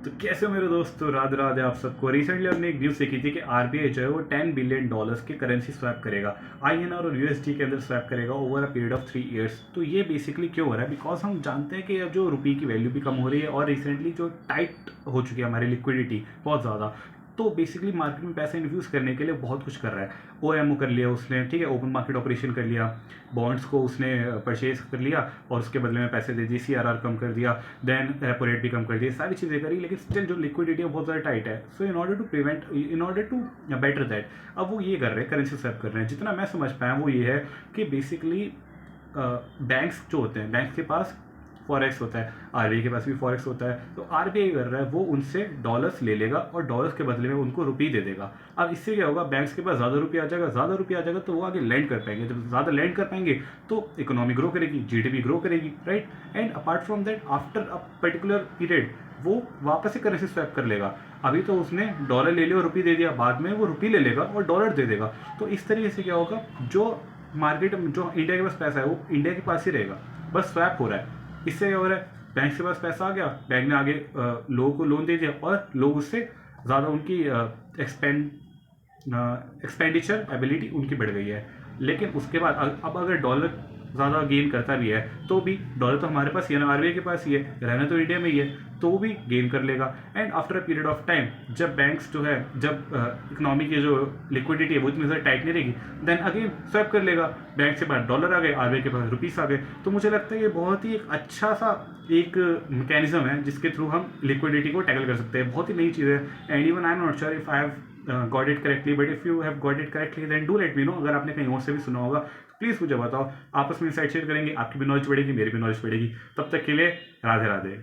तो कैसे हो मेरे दोस्त। तो राधे राधे आप सबको। रिसेंटली हमने एक न्यूज़ देखी थी कि आरबीआई जो है वो $10 बिलियन के करेंसी स्वैप करेगा, आईएनआर और यूएसडी के अंदर स्वैप करेगा over a period of 3 years. तो ये बेसिकली क्यों हो रहा है? बिकॉज हम जानते हैं कि अब जो रुपये की वैल्यू भी कम हो रही है और रिसेंटली जो टाइट हो चुकी है हमारी लिक्विडिटी बहुत ज़्यादा, तो बेसिकली मार्केट में पैसा इन्फ्यूज़ करने के लिए बहुत कुछ कर रहा है। ओएमओ कर लिया उसने, ठीक है, ओपन मार्केट ऑपरेशन कर लिया, बॉन्ड्स को उसने परचेज कर लिया और उसके बदले में पैसे दे दिए, सीआरआर कम कर दिया, देन रेपो रेट भी कम कर दिया, सारी चीज़ें करी, लेकिन स्टिल जो लिक्विडिटी है बहुत ज़्यादा टाइट है। So in order to better that अब वो ये कर रहे हैं, करेंसी स्वैप कर रहे हैं। जितना मैं समझ पाया वो ये है कि बेसिकली बैंक्स जो होते हैं, बैंक्स के पास फॉरेक्स होता है, आरबीआई के पास भी फॉरेक्स होता है। तो आरबीआई कर रहा है वो उनसे डॉलर्स ले लेगा और डॉलर्स के बदले में उनको रुपये दे देगा। अब इससे क्या होगा, बैंक्स के पास ज़्यादा रुपये आ जाएगा, ज़्यादा रुपये आ जाएगा तो वो आगे लैंड कर पाएंगे। जब ज़्यादा लैंड कर पाएंगे तो इकोनॉमी ग्रो करेगी, जीडीपी ग्रो करेगी, right. And apart from that after a particular period वो वापस से करेंसी स्वैप कर लेगा। अभी तो उसने डॉलर ले लिया और रुपये दे दिया, बाद में वो रुपये ले लेगा और डॉलर दे देगा। तो इस तरीके से क्या होगा, जो मार्केट में जो इंडिया के पास पैसा है वो इंडिया के पास ही रहेगा, बस स्वैप हो रहा है। इससे क्या हो रहा है, बैंक के पास पैसा आ गया, बैंक ने आगे लोगों को लोन दे दिया और लोग उससे ज़्यादा उनकी एक्सपेंडिचर एबिलिटी उनकी बढ़ गई है। लेकिन उसके बाद अब अगर डॉलर ज़्यादा गेन करता भी है तो भी डॉलर तो हमारे पास ही है ना, आरबीआई के पास ही है, रहना तो इंडिया में ही है, तो वो भी गेन कर लेगा। And after a period of time जब बैंक्स जो है, जब इकोनॉमी की जो लिक्विडिटी है वो इतनी ज़्यादा टाइट नहीं रहेगी, देन अगेन स्वैप कर लेगा। बैंक से बाहर डॉलर आ गए, आरबीआई के पास रुपीस आ गए। तो मुझे लगता है ये बहुत ही एक अच्छा सा एक मैकेनिज्म है जिसके थ्रू हम लिक्विडिटी को टैकल कर सकते हैं। बहुत ही नई चीज़ है। And even I am not sure if I have got it correctly, but if you have got it correctly then do let me know. अगर आपने कहीं और से भी सुना होगा प्लीज़ मुझे बताओ। आपस में इंसाइट शेयर करेंगे, आपकी भी नॉलेज बढ़ेगी, मेरी भी नॉलेज बढ़ेगी। तब तक के लिए राधे राधे।